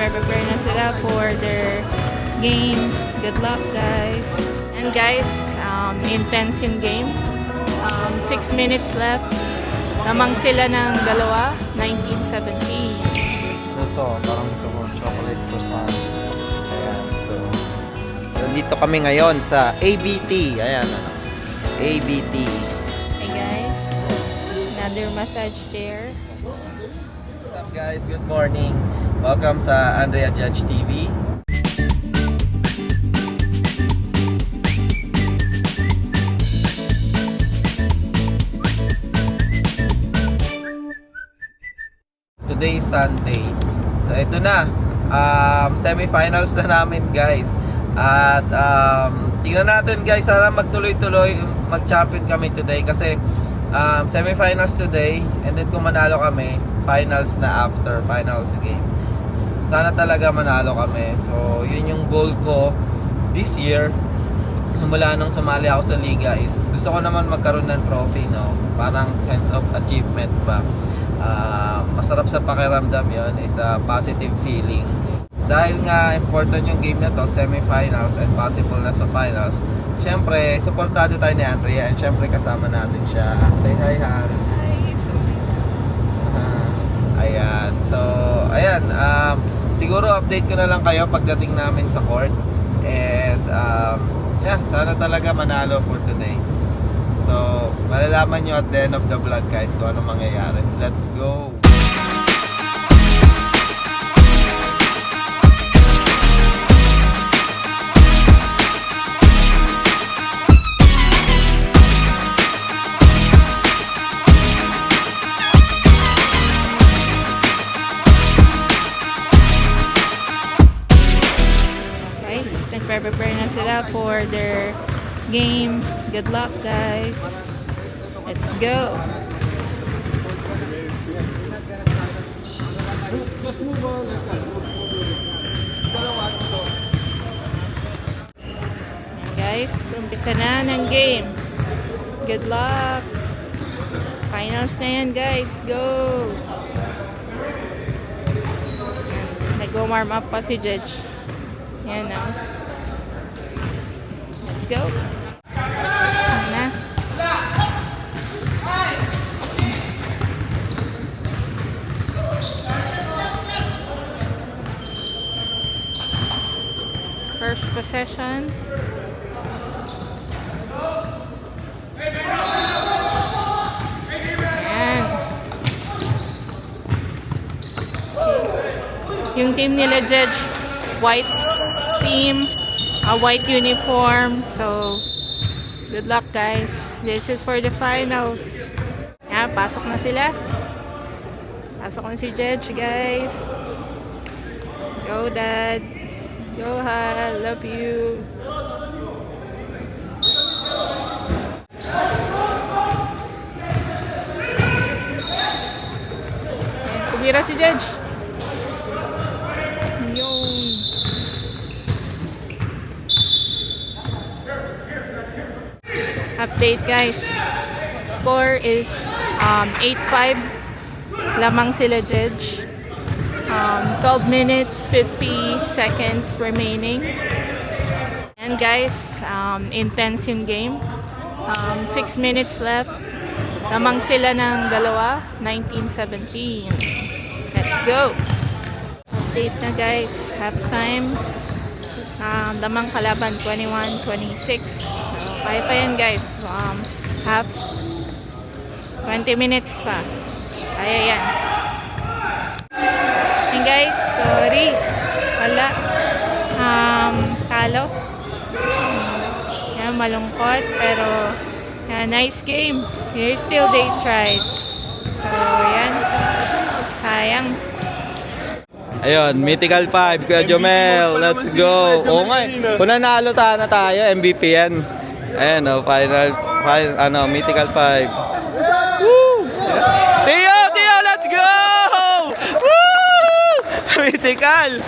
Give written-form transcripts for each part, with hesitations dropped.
Nagpe-prepare na sila for their game. Good luck, guys. And guys, intense yung game. 6 minutes left. Lamang sila ng dalawa, 19-17. Ito, parang gusto ko chocolate croissant. Ayan, so nandito kami ngayon sa ABT. Ayan, ABT. Hey guys, another massage chair. What's up guys? Good morning. Welcome sa Andrea Judge TV. Today is Sunday. So ito na. Semi-finals na namin guys. At tingnan natin guys, sana magtuloy-tuloy, mag-champion kami today kasi semi-finals today, and then kung manalo kami, finals na after finals game. Sana talaga manalo kami. So yun yung goal ko this year. Mula nung sumali ako sa liga is gusto ko naman magkaroon ng trophy, no? Parang sense of achievement ba. Masarap sa pakiramdam yon, is a positive feeling. Dahil nga important yung game na to, semi-finals and possible na sa finals. Syempre, supportado tayo ni Andrea and syempre kasama natin siya. Say hi, Han. Hi, sorry. Ayan. So, ayan. Siguro update ko na lang kayo pagdating namin sa court. And, yeah, sana talaga manalo for today. So, malalaman nyo at the end of the vlog guys kung ano mangyayari. Let's go! Guys, nagpe-prepare na sila for their game. Good luck, guys. Let's go. Ayan, guys, umpisa na ng game. Good luck. Finals na yan, guys. Go. Nag-warm up pa si Judge. Yan na. Let's go. Na. First possession. Ayan. Yung team nila Judge, white team, a white uniform. So good luck guys. This is for the finals. Yan, pasok na sila. Pasok na si Judge guys. Go dad. Go Hal. Love you. Yan, kumira si Judge. Yung update guys, score is 8-5, lamang sila Judge. 12 minutes 50 seconds remaining, and guys, intense yung game. 6 minutes left, lamang sila ng dalawa, 19-17. Let's go. Update na guys, halftime. Lamang kalaban 21-26. Kaya pa yan guys. Half 20 minutes pa. Kaya yan. And guys, sorry. Wala. Talo. Yan, malungkot. Pero, yan, nice game. Still they tried. So, yan. Sayang. Ayun, Mythical 5, Kuya Jomel, let's go. Oo nga, kung nanalo na tayo, MVP yan. Ayan, final, Mythical 5. Woo! Tio, let's go! Woo! Mythical!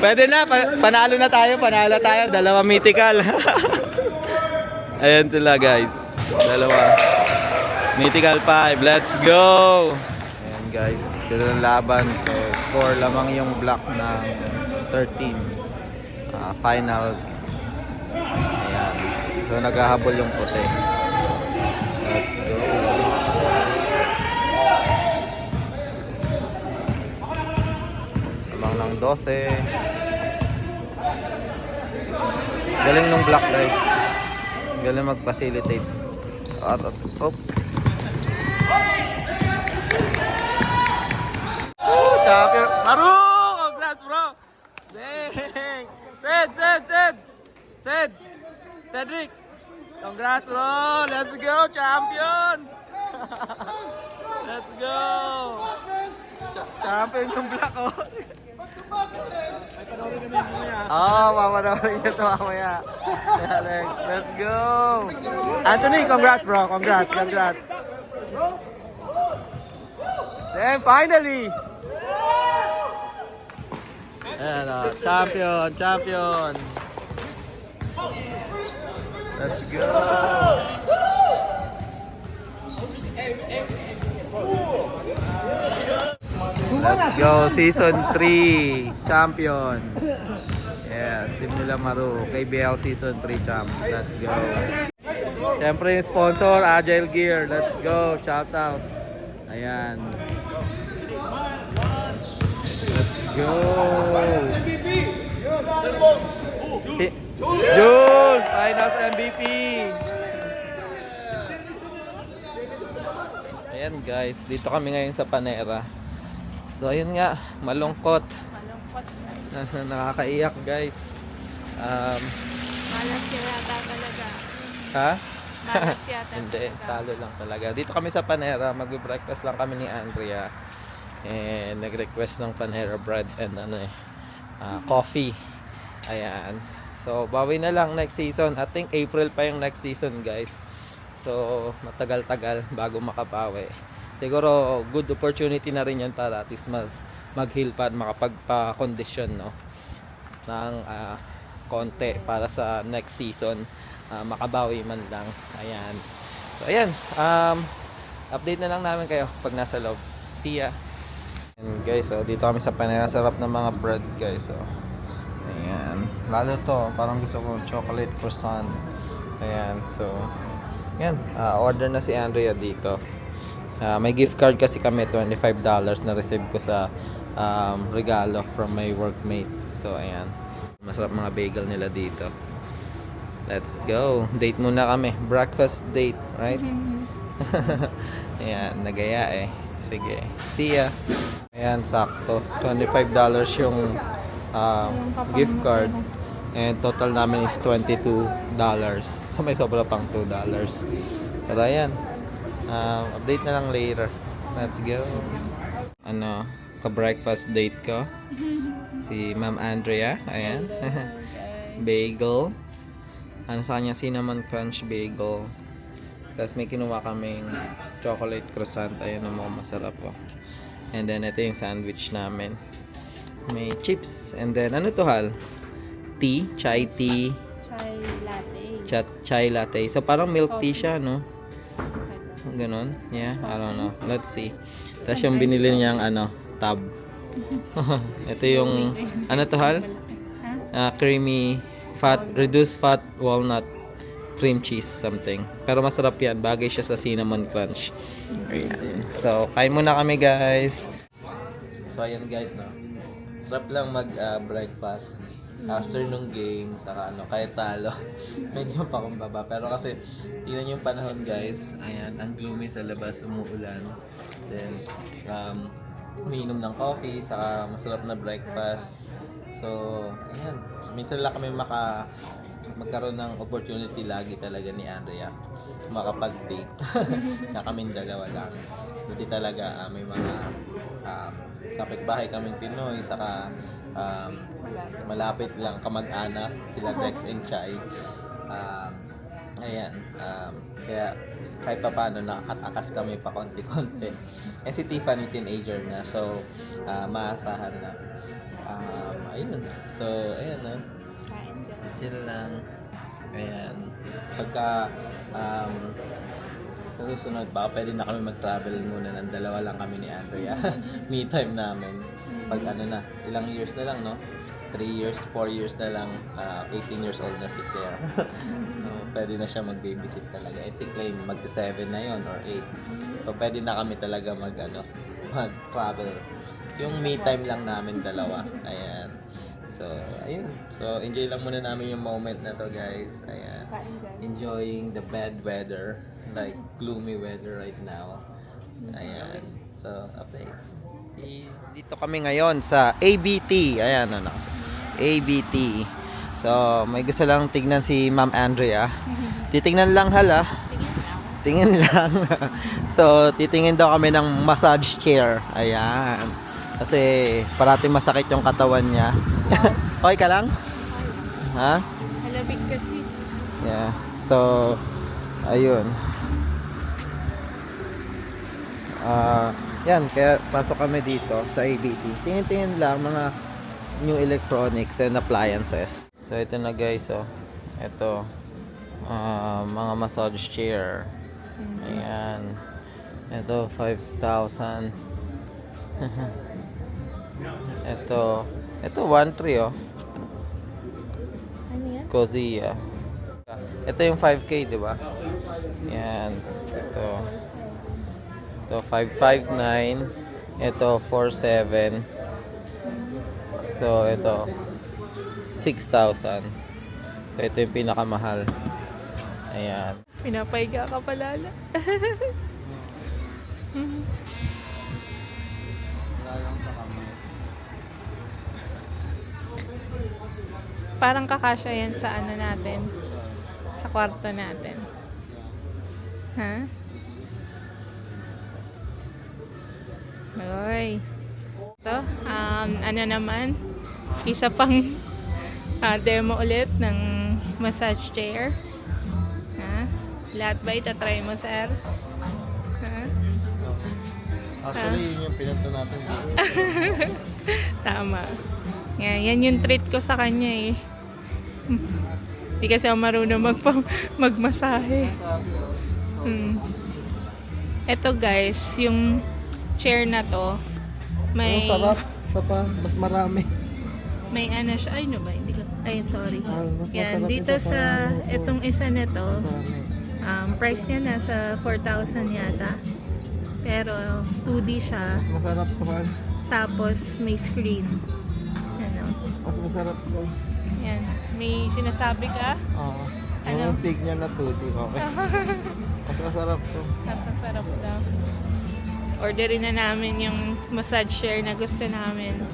Pwede na, panalo na tayo, dalawa Mythical. Ayan sila guys, dalawa. Mythical 5, let's go! Ayan guys, ganda ng laban. So 4 lamang yung block ng 13. Final. Ayan. So naghahabol yung puti. Let's go. Lamang ng 12. Galing nung block guys. Galing mag-facilitate. Oh. Champion. Maru! Congrats bro! Dang! Sid! Cedric! Congrats bro! Let's go! Champions! Let's go! Champion yung black oh! Papanoorin nyo ito mamaya. Alex, let's go! Anthony, congrats bro! Congrats! Then finally! Ayan o, champion! Let's go! Let's go, season 3 champion. Yes, team nila Maru, KBL season 3 champ. Let's go. Siyempre yung sponsor, Agile Gear. Let's go, shout out. Ayan. Let's go. Jules, finals MVP. Ayan guys, dito kami ngayon sa Panera. So ayun nga, malungkot. Nakakaiyak guys. Malas yata talaga. Ha? Malas yata. Hindi, talo lang talaga. Dito kami sa Panera, magbe-breakfast lang kami ni Andrea. And nag-request ng Panera bread and coffee. Ayan. So bawi na lang next season. I think April pa yung next season guys. So matagal-tagal bago makabawi. Siguro good opportunity na rin yan para at least mag-heal pa at makapagpa-condition no ng konti para sa next season, makabawi man lang. Ayan. So ayan, update na lang namin kayo pag nasa loob. See ya. And guys, so dito kami sa Panera, sarap ng mga bread guys. So ayan, lalo to parang gusto ko chocolate croissant. Ayan, so ayan, order na si Andrea dito. May gift card kasi kami, $25 na receive ko sa regalo from my workmate. So ayan, masarap mga bagel nila dito. Let's go. Date muna kami, breakfast date, right? Ayan, nagaya eh. Sige, see ya. Ayan, sakto, $25 yung gift card. And total namin is $22. So may sobra pang $2. Pero ayan, update na lang later. Let's go. Ka-breakfast date ko. Si Ma'am Andrea. Ayan. Bagel. Sa kanya cinnamon crunch bagel. Tapos may kinuha kaming chocolate croissant. Ayan ang mga masarap po. And then ito yung sandwich namin. May chips. And then ano to hal? Tea. Chai tea. Chai latte. Chai latte. So parang milk tea siya, no? Ganon. Yeah, I don't know. Let's see. Tapos yung binili niyang tab. Ito yung to hal? Creamy fat, reduced fat walnut cream cheese something. Pero masarap yan. Bagay siya sa cinnamon crunch. Ayan. So, kain muna kami guys. So, ayan guys, no? Sarap lang mag-breakfast. After nung game, saka kahit talo, medyo pakumbaba. Pero kasi, tingnan yung panahon guys. Ayan, ang gloomy sa labas, umuulan. Then, umiinom ng coffee, saka masarap na breakfast. So, ayan. Minsan lang kami magkaroon ng opportunity lagi talaga ni Andrea makapag-date. Na kaming dalawa lang. Buti talaga may mga kapitbahay kaming Pinoy, saka malapit lang kamag-anak sila Dex and Chai. Ayan, kaya kahit pa paano nakatakas kami pa konti-konti. And si Tiffany teenager na, so maasahan na. Ayun, so ayan na, chill lang. Ayan, pagka sa susunod pa, pwede na kami mag-travel muna ng dalawa lang kami ni Andrea. Me time namin. pag ano na, ilang years na lang, no? 3 years, 4 years na lang, 18 years old na si Claire. So, pwede na siya mag-babysit talaga. And si Clay, magsa-7 na yon or 8. So, pwede na kami talaga mag-travel. Yung me time lang namin dalawa. Ayan. So, ayun. So, enjoy lang muna namin yung moment na to, guys. Ayan. Enjoying the bad weather. Like, gloomy weather right now. Ayan. So, update. Dito kami ngayon sa ABT. Ayan, ano. ABT. So, may gusto lang tignan si Ma'am Andrea. Titingnan lang hala. Tingin lang. So, titingin daw kami ng massage chair. Ayan. Kasi parati masakit yung katawan niya. Okay ka lang? Ha? Halabig kasi. Yeah. So, ayun. Yan, kaya pasok kami dito sa ABT. Tingin-tingin lang mga new electronics and appliances. So, ito na guys, oh. Ito. Mga massage chair. Ayan. Ito, 5,000. Ito 1.3 oh. Ano yan? Cozy. Ito yung 5K, di ba? Yan. Ito 559. Ito 47. So ito 6,000. So ito yung pinakamahal. Ayan. Pinapaiga ka palala. Parang kakasya yan sa ano natin. Sa kwarto natin. Ha? Oy. Ito, ano naman, isa pang demo ulit ng massage chair. Ha? Lahat ba itatry mo, sir? Ha? Actually, yun yung pinunta natin dito. Tama. Yan yung treat ko sa kanya eh. Hindi kasi ako marunong magmasahe. Ito guys, yung chair na to, may... Ang sarap. Isa pa, mas marami. May ano siya, ay no ba? Hindi ko, ay sorry. Mas Yan, masarap dito isa sa, pa. itong isa nito, Marami. price niya nasa 4,000 yata. Pero 2D siya. Mas masarap to, man. Tapos may screen. Ano? Mas masarap to. Yan. May sinasabi ka? Oo. Ano? Yung signal na 2D, okay. Mas masarap to. Nasa sarap daw. Orderin na namin yung massage chair na gusto namin.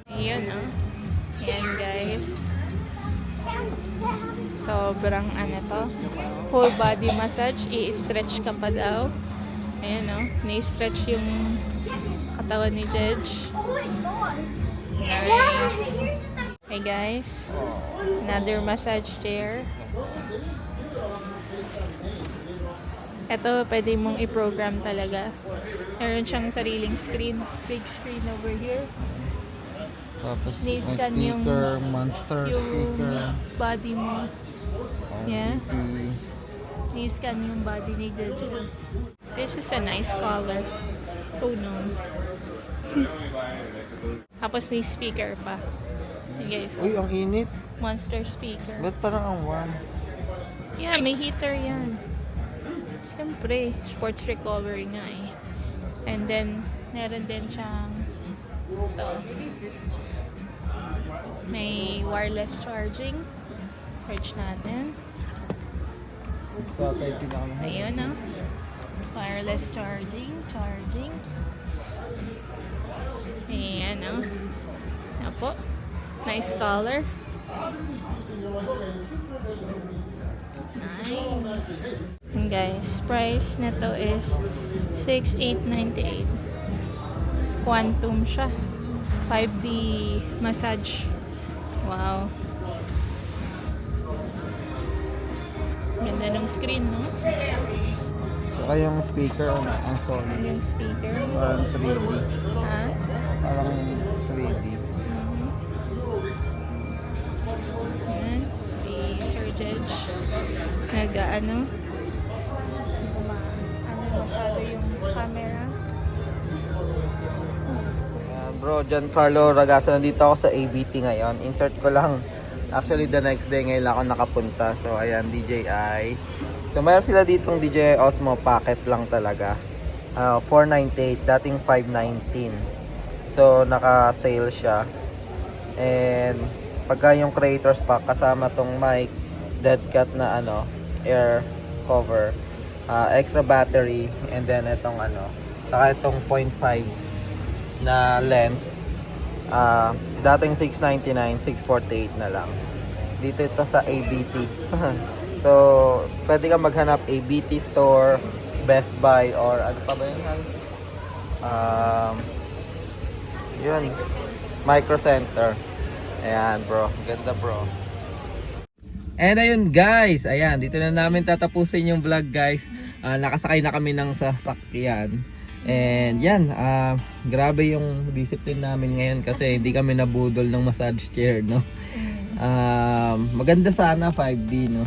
Ayun, oh. Yan, guys. Sobrang ano to. Full body massage. I-stretch ka pa daw. Ayan, oh. Na-stretch yung katawan ni Jedge. Nice. Hey, guys. Another massage chair. Ito, pwede mong i-program talaga. Meron siyang sariling screen. Big screen over here. Tapos may Ni-scan yung- speaker, monster Yung speaker. body mo. Yeah. RGB. Ni-scan yung body ni Jojo. This is a nice color. Oh no. Tapos may speaker pa. Hey guys, Uy, ang init. monster speaker. Ba't parang ang warm? Yeah, may heater yan. Siyempre, sports recovery nga eh. And then, meron din siyang ito. May wireless charging. Charge natin. Ito ata yung pinakamahal. Ayun, oh. Wireless charging. Ayan, oh. Apo. Nice color. Nice. And guys, price nito is 6,898. Quantum siya. 5D massage. Wow. Ganda ng screen, no? Saka yung speaker, ang solid. Yung speaker. Parang 3D. Ha? Parang 3D. Yan. Si Sir Jedge. Nag-ano? Ano masyado yung camera. bro, Giancarlo Ragasa. Nandito ako sa ABT ngayon. Insert ko lang. Actually, the next day ngayon lang ako nakapunta. So, ayan, DJI. So, mayroon sila ditong DJI Osmo Pocket lang talaga. 498, dating 519. So, naka-sale siya. And, pagka yung creators pack, kasama tong mic, dead cat na air cover, extra battery, and then itong saka itong 0.5 na lens. Dating 699, 648 na lang. Dito ito sa ABT. So, pwede ka maghanap ABT store, Best Buy, or ano pa ba yun? Yun, Micro Center. Ayan bro, ganda bro. And ayun guys, ayan, dito na namin tatapusin yung vlog guys. Nakasakay na kami ng sasakyan. And yan, grabe yung discipline namin ngayon kasi hindi kami nabudol ng massage chair, no? Maganda sana 5D, no?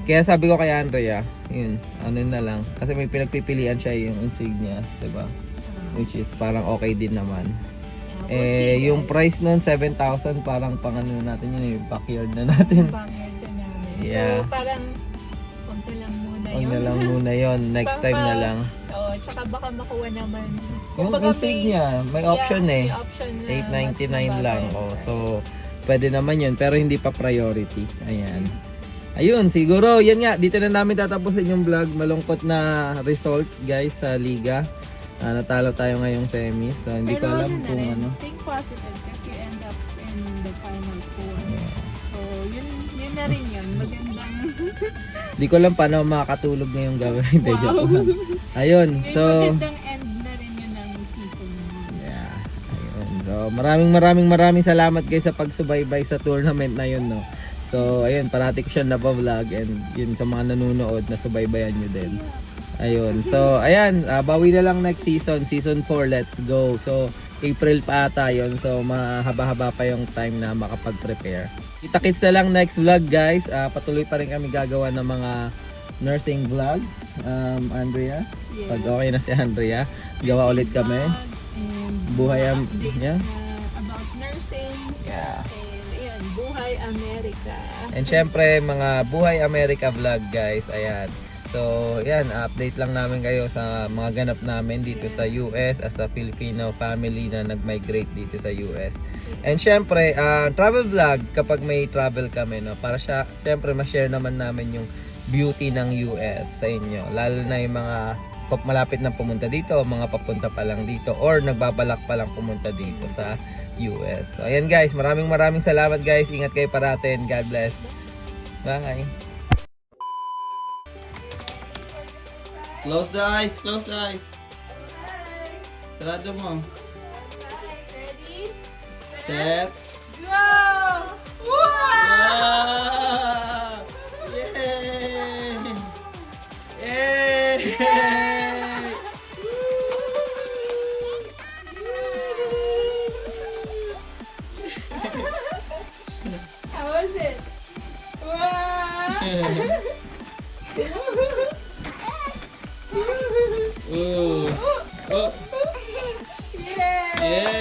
Kaya sabi ko kay Andrea, yun, na lang. Kasi may pinagpipilian siya yung insignias, diba? Which is parang okay din naman. Yung price nun, 7,000, parang pang natin yun, yung backyard na natin. Yeah. So, parang konti lang muna yun. Huwag na lang muna yun. Next time na lang. Oo, tsaka baka makuha naman. Yung insignia, may option may eh. option na 899 lang. Oh. So, pwede naman yun. Pero hindi pa priority. Ayan. Ayun, siguro, yan nga. Dito na namin tatapusin yung vlog. Malungkot na result, guys, sa Liga. Natalo tayo ngayong semis. So, hindi ko alam kung ano. Think positive kasi you end up in the final four. Yeah. So, yun na rin yun. Magandang... Hindi ko alam paano makakatulog ngayong gabi. Hindi, joke lang. Ayun, so... magandang end na rin yun ng season. Yeah, ayun. So, maraming salamat guys sa pagsubaybay sa tournament na yun, no. So, ayun, parati ko siya napa-vlog and yun sa mga nanonood na subaybayan nyo din. Ayun. So, ayan, bawi na lang next season. Season 4, let's go. So, April pa ata yun. So, mahaba-haba pa yung time na makapag-prepare. Kita-kits na lang next vlog, guys. Patuloy pa rin kami gagawa ng mga nursing vlog. Andrea? Yes. Pag okay na si Andrea, gawa ulit kami. Buhay yeah? About nursing. Yeah. And, ayan, Buhay America. And syempre, mga Buhay America vlog, guys. Ayan. So, yan, update lang namin kayo sa mga ganap namin dito sa US as a Filipino family na nag-migrate dito sa US. And syempre, travel vlog kapag may travel kami, no? Para syempre, ma-share naman namin yung beauty ng US sa inyo. Lalo na yung mga malapit na pumunta dito, mga papunta pa lang dito, or nagbabalak pa lang pumunta dito sa US. So, ayan guys, maraming salamat guys. Ingat kayo parate and God bless. Bye! Close the eyes, close the eyes. Sarado mo. Ready? Set. Go! Wow! Yay! Yay! How was it? Wow! Ooh. Oh. Yeah! Yeah!